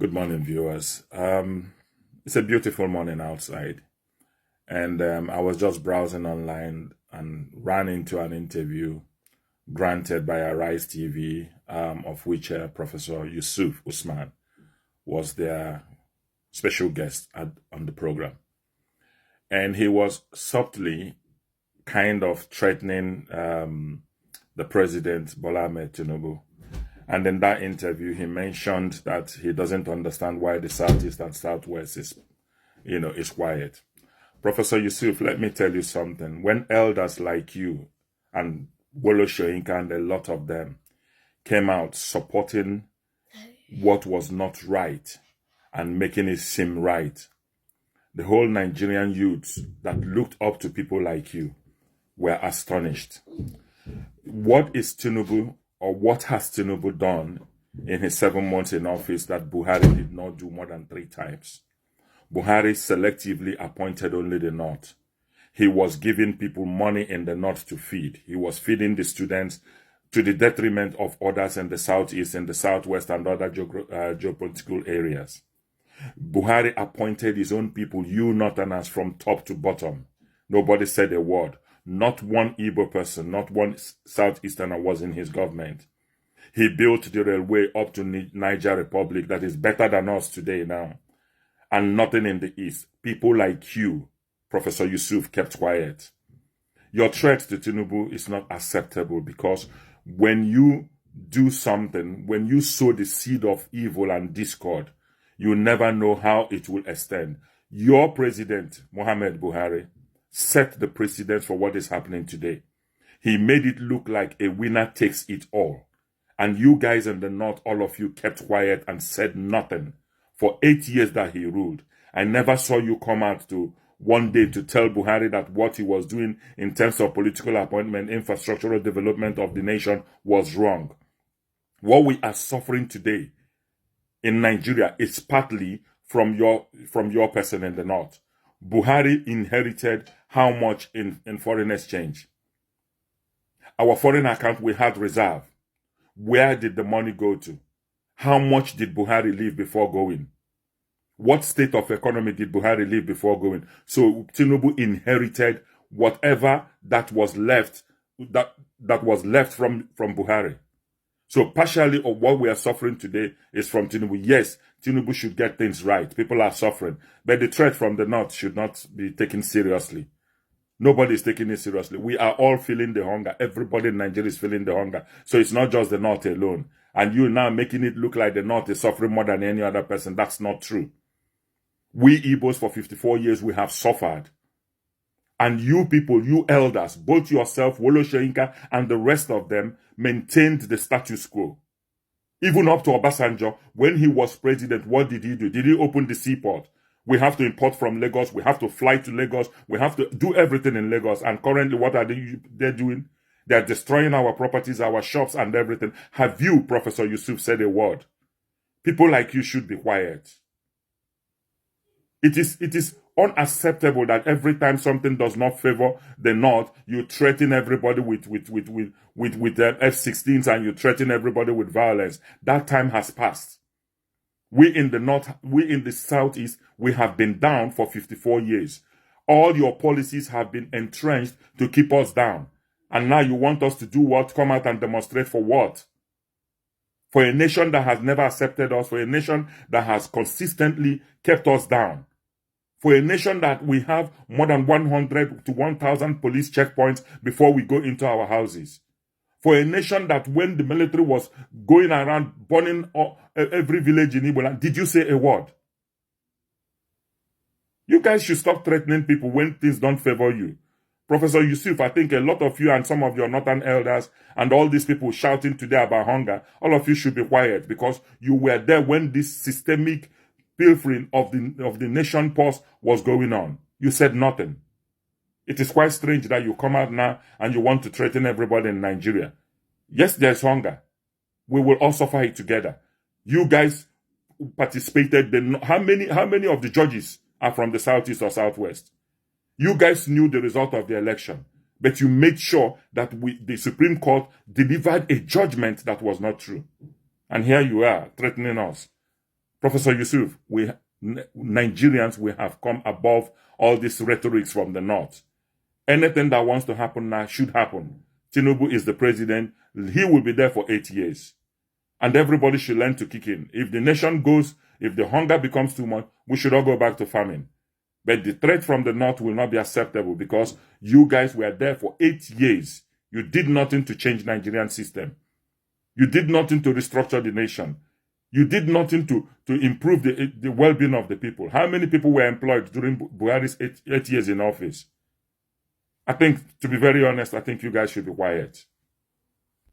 Good morning, viewers. It's a beautiful morning outside, and I was just browsing online and ran into an interview granted by Arise TV, of which Professor Yusuf Usman was their special guest on the program. And he was subtly kind of threatening the president, Bola Ahmed Tinubu. And in that interview, he mentioned that he doesn't understand why the Southeast and Southwest is quiet. Professor Yusuf, let me tell you something. When elders like you and Wolo Shoyinka and a lot of them came out supporting what was not right and making it seem right, the whole Nigerian youths that looked up to people like you were astonished. What is Tinubu, or what has Tinubu done in his 7 months in office that Buhari did not do more than 3 times? Buhari selectively appointed only the North. He was giving people money in the North to feed. He was feeding the students to the detriment of others in the Southeast, in the Southwest, and other geopolitical areas. Buhari appointed his own people, you Northerners, from top to bottom. Nobody said a word. Not one Igbo person, not one Southeasterner was in his government. He built the railway up to Niger Republic that is better than us today now. And nothing in the East. People like you, Professor Yusuf, kept quiet. Your threat to Tinubu is not acceptable because when you do something, when you sow the seed of evil and discord, you never know how it will extend. Your president, Muhammad Buhari, set the precedent for what is happening today. He made it look like a winner takes it all. And you guys in the North, all of you kept quiet and said nothing. For 8 years that he ruled, I never saw you come out to one day to tell Buhari that what he was doing in terms of political appointment, infrastructural development of the nation was wrong. What we are suffering today in Nigeria is partly from your person in the North. Buhari inherited how much in foreign exchange? Our foreign account, we had reserve. Where did the money go to? How much did Buhari leave before going? What state of economy did Buhari leave before going? So Tinubu inherited whatever that was left from Buhari. So partially of what we are suffering today is from Tinubu. Yes, Tinubu should get things right. People are suffering. But the threat from the North should not be taken seriously. Nobody is taking it seriously. We are all feeling the hunger. Everybody in Nigeria is feeling the hunger. So it's not just the North alone. And you now making it look like the North is suffering more than any other person. That's not true. We Igbos for 54 years, we have suffered. And you people, you elders, both yourself, Wolo Shoyinka, and the rest of them, maintained the status quo. Even up to Obasanjo, when he was president, what did he do? Did he open the seaport? We have to import from Lagos. We have to fly to Lagos. We have to do everything in Lagos. And currently, what are they doing? They're destroying our properties, our shops, and everything. Have you, Professor Yusuf, said a word? People like you should be quiet. It is unacceptable that every time something does not favor the North, you threaten everybody with F-16s and you threaten everybody with violence. That time has passed. We in the North, we in the Southeast, we have been down for 54 years. All your policies have been entrenched to keep us down. And now you want us to do what? Come out and demonstrate for what? For a nation that has never accepted us, for a nation that has consistently kept us down. For a nation that we have more than 100 to 1,000 police checkpoints before we go into our houses. For a nation that when the military was going around burning every village in Igbo, did you say a word? You guys should stop threatening people when things don't favor you. Professor Yusuf, I think a lot of you and some of your northern elders and all these people shouting today about hunger, all of you should be quiet because you were there when this systemic pilfering of the nation purse was going on. You said nothing. It is quite strange that you come out now and you want to threaten everybody in Nigeria. Yes, there's hunger. We will all suffer it together. You guys participated. How many of the judges are from the Southeast or Southwest? You guys knew the result of the election, but you made sure that the Supreme Court delivered a judgment that was not true. And here you are, threatening us. Professor Yusuf, Nigerians, we have come above all these rhetorics from the north. Anything that wants to happen now should happen. Tinubu is the president. He will be there for 8 years. And everybody should learn to kick in. If the nation goes, if the hunger becomes too much, we should all go back to farming. But the threat from the north will not be acceptable because you guys were there for 8 years. You did nothing to change Nigerian system. You did nothing to restructure the nation. You did nothing to improve the well-being of the people. How many people were employed during Buhari's 8 years in office? I think, to be very honest, I think you guys should be quiet.